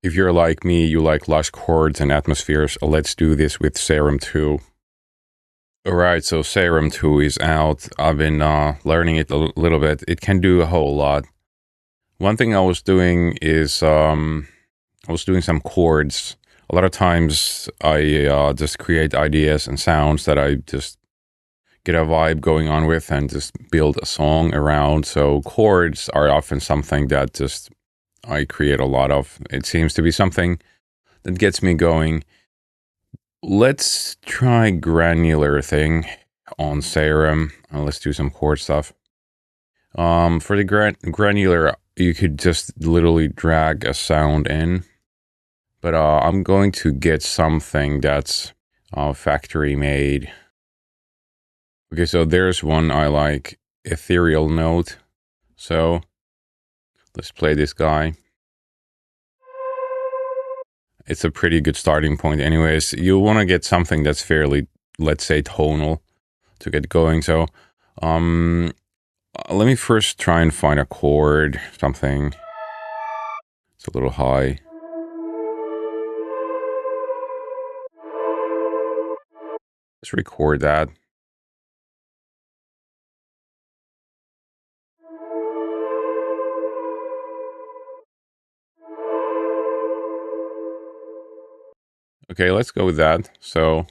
if you're like me, you like Lush chords and atmospheres, let's do this with Serum 2. Alright, so Serum 2 is out. I've been learning it a little bit. It can do a whole lot. One thing I was doing is I was doing some chords. A lot of times I just create ideas and sounds that I just get a vibe going on with and just build a song around. So chords are often something that just I create a lot of. It seems to be something that gets me going. Let's try Granular thing on Serum. Let's do some chord stuff. For the Granular, you could just literally drag a sound in. But I'm going to get something that's factory made. Okay, so there's one I like, ethereal note. So let's play this guy. It's a pretty good starting point anyways. You want to get something that's fairly, let's say, tonal to get going. So let me first try and find a chord, something. It's a little high. Let's record that. Okay, let's go with that. So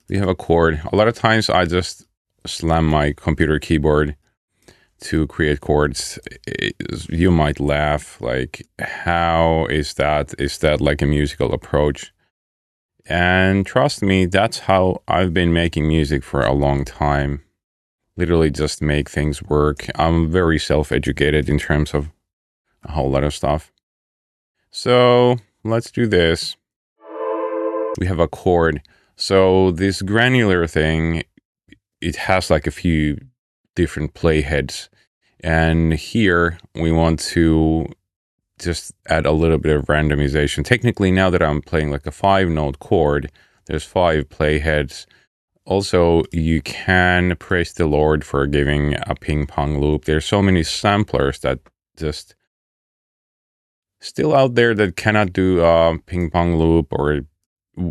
we have a chord. A lot of times I just slam my computer keyboard to create chords. You might laugh, like, how is that? Is that like a musical approach? And trust me, that's how I've been making music for a long time. Literally just make things work. I'm very self-educated in terms of a whole lot of stuff. So let's do this. We have a chord. So this Granular thing, it has like a few different playheads. And here we want to just add a little bit of randomization. Technically, now that I'm playing like a 5-note chord, there's 5 playheads. Also, you can praise the Lord for giving a ping pong loop. There's so many samplers that just still out there that cannot do a ping pong loop, or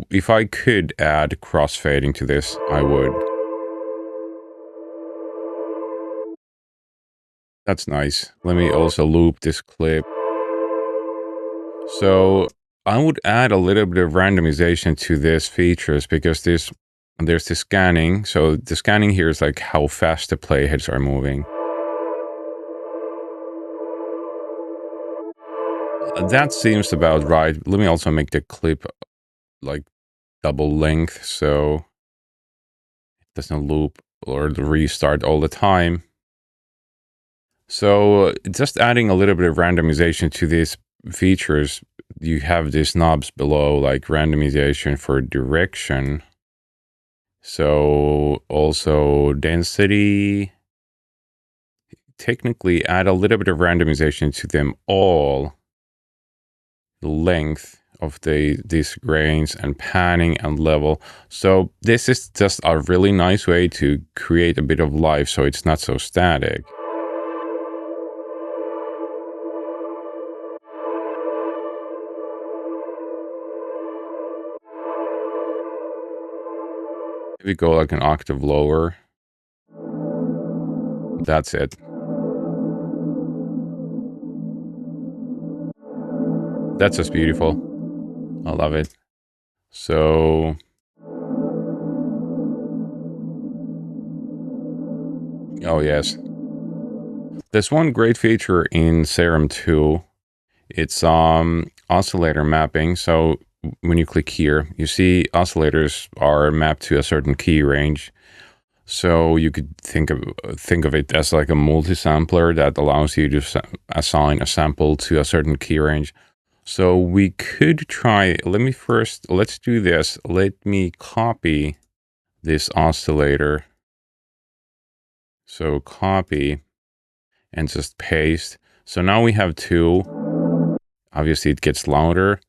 if I could add crossfading to this, I would. That's nice. Let me also loop this clip. So I would add a little bit of randomization to these features because there's the scanning. So the scanning here is like how fast the playheads are moving. That seems about right. Let me also make the clip like double length so it doesn't loop or restart all the time. So just adding a little bit of randomization to these features, you have these knobs below, like randomization for direction. So also density. Technically add a little bit of randomization to them all. The length of these grains and panning and level. So this is just a really nice way to create a bit of life so it's not so static. If we go like an octave lower, that's it. That's just beautiful. I love it. So oh yes, there's one great feature in Serum 2. It's oscillator mapping. So when you click here, you see oscillators are mapped to a certain key range. So you could think of it as like a multi-sampler that allows you to assign a sample to a certain key range. So we could try, let's do this. Let me copy this oscillator. So copy and just paste. So now we have 2. Obviously it gets louder.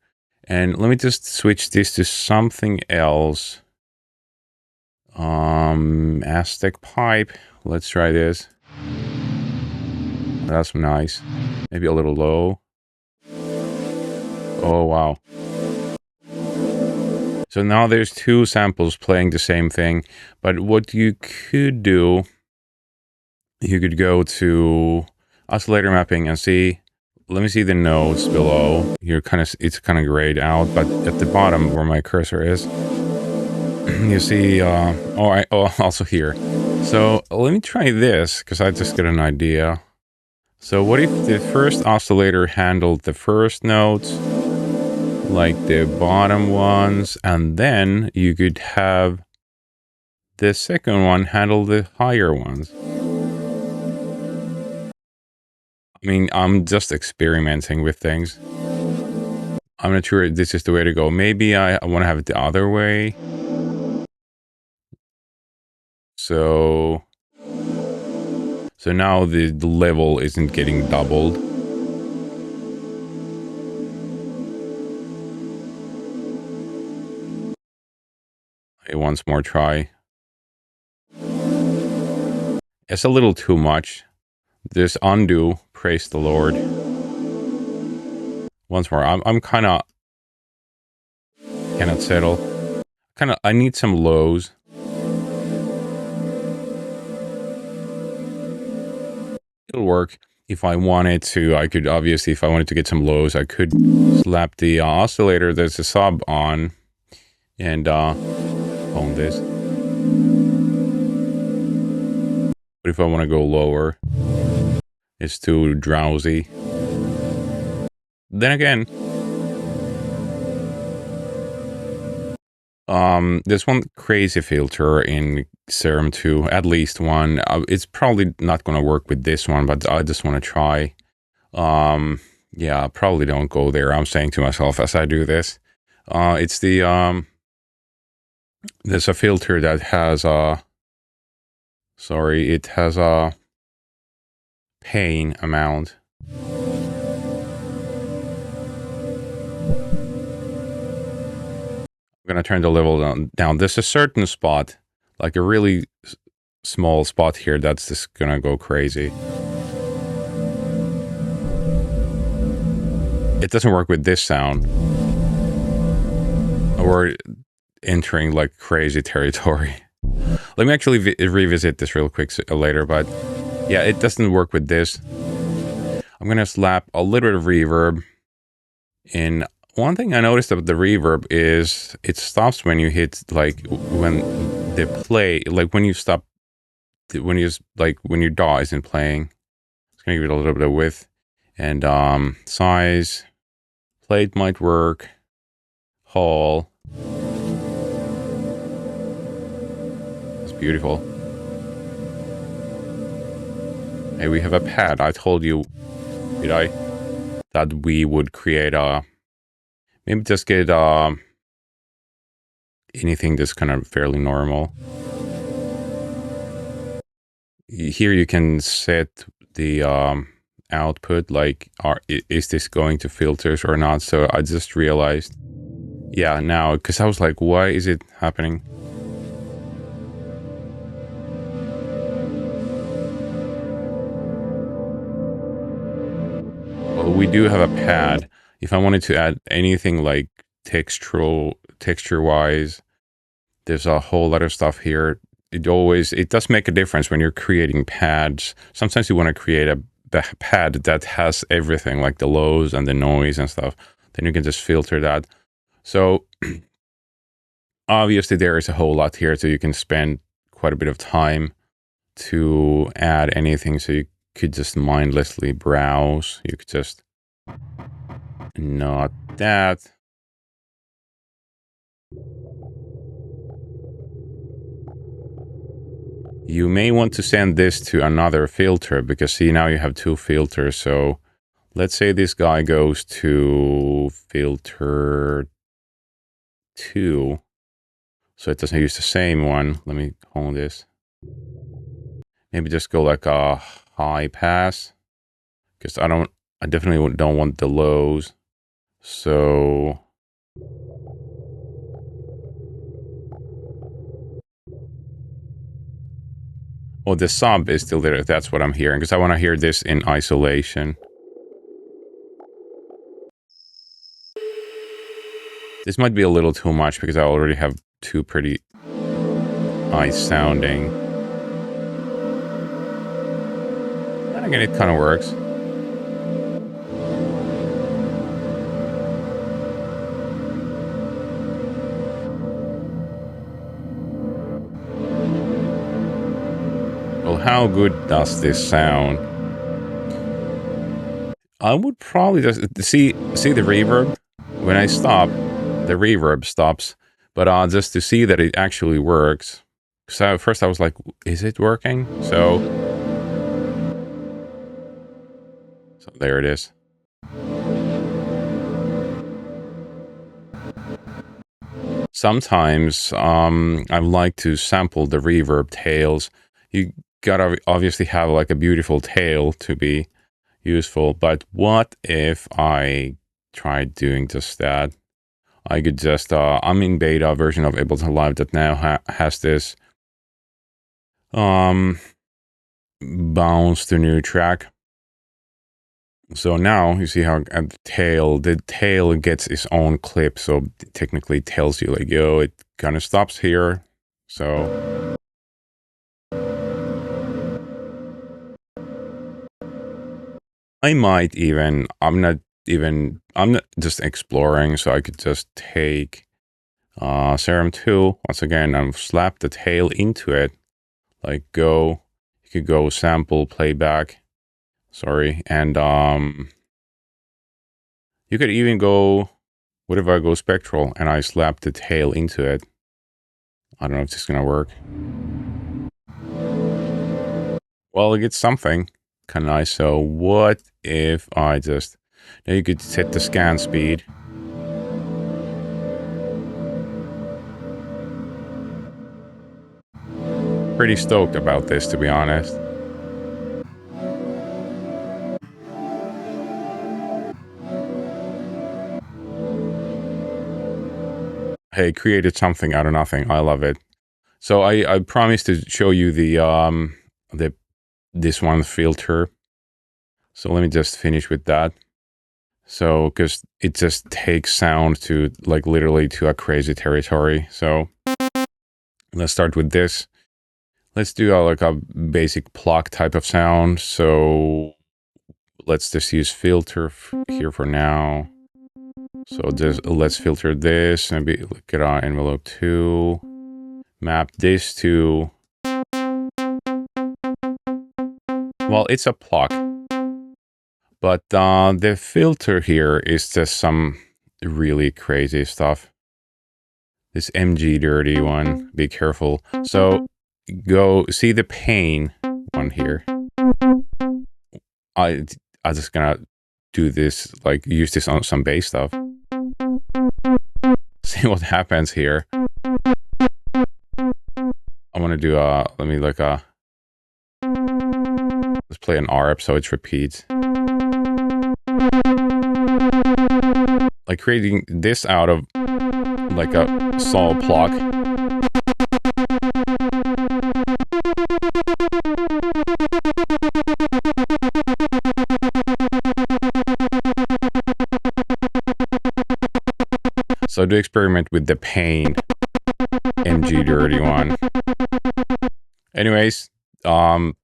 And let me just switch this to something else. Aztec pipe. Let's try this. That's nice. Maybe a little low. Oh, wow. So now there's two samples playing the same thing. But what you could do, you could go to oscillator mapping and see. Let me see the notes below. It's kind of grayed out, but at the bottom where my cursor is, you see. Also here. So let me try this because I just got an idea. So what if the first oscillator handled the first notes, like the bottom ones, and then you could have the second one handle the higher ones. I mean, I'm just experimenting with things. I'm not sure this is the way to go. Maybe I want to have it the other way. So now the level isn't getting doubled. Okay, once more try. It's a little too much. This undo, praise the Lord. Once more, I'm cannot settle. I need some lows. It'll work. If I wanted to, I could obviously, if I wanted to get some lows, I could slap the oscillator that's a sub on and hone this. But if I want to go lower, it's too drowsy. Then again, there's one crazy filter in Serum 2, at least one. It's probably not going to work with this one, but I just want to try. Yeah, probably don't go there. I'm saying to myself as I do this. It's the, there's a filter that has it has a pain amount. I'm gonna turn the level down. There's a certain spot, like a really small spot here, that's just gonna go crazy. It doesn't work with this sound. We're entering like crazy territory. Let me actually revisit this real quick later, but yeah, it doesn't work with this. I'm gonna slap a little bit of reverb in. One thing I noticed about the reverb is it stops when you hit, like, when the play, like when you stop, when your DAW isn't playing. It's gonna give it a little bit of width and size. Plate might work. Hall. It's beautiful. Hey, we have a pad. I told you, did I? That we would create a. Maybe just get anything that's kind of fairly normal. Here you can set the output, like, is this going to filters or not? So I just realized, yeah, now, because I was like, why is it happening? Well, we do have a pad. If I wanted to add anything like texture-wise, there's a whole lot of stuff here. It does make a difference when you're creating pads. Sometimes you want to create a pad that has everything, like the lows and the noise and stuff. Then you can just filter that. So obviously there is a whole lot here, so you can spend quite a bit of time to add anything. So you could just mindlessly browse. You could just not that. You may want to send this to another filter, because see, now you have two filters. So let's say this guy goes to filter 2. So it doesn't use the same one. Let me hold this. Maybe just go like a high pass, because I definitely don't want the lows. So oh, the sub is still there. That's what I'm hearing, because I want to hear this in isolation. This might be a little too much because I already have two pretty nice sounding. And again, it kind of works. Well, how good does this sound? I would probably just see the reverb. When I stop, the reverb stops. But just to see that it actually works. Because at first I was like, is it working? So there it is. Sometimes I like to sample the reverb tails. You gotta obviously have like a beautiful tail to be useful, but what if I tried doing just that? I could just, I'm in beta version of Ableton Live that now has this bounce to new track. So now you see how at the tail gets its own clip. So it technically tells you like, yo, it kind of stops here. So I might even, I'm not just exploring. So I could just take Serum 2 once again and slap the tail into it. Like you could go sample playback. Sorry, and you could even go, what if I go spectral and I slap the tail into it? I don't know if this is gonna work. Well, it gets something kind of nice. So what if I just, now you could set the scan speed. Pretty stoked about this, to be honest. Hey, created something out of nothing. I love it. So I promised to show you this one filter. So let me just finish with that. So, because it just takes sound to like literally to a crazy territory. So let's start with this. Let's do like a basic pluck type of sound. So let's just use filter here for now. So just let's filter this and get on envelope 2. Map this to, well, it's a pluck. But the filter here is just some really crazy stuff. This MG dirty one, be careful. So go see the pain one here. I'm just gonna do this, like use this on some bass stuff. See what happens here. I want to do let me like let's play an ARP so it repeats. Like creating this out of like a sol pluck. So do experiment with the pain MG dirty one. Anyways, let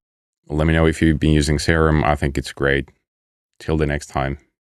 me know if you've been using Serum. I think it's great. Till the next time.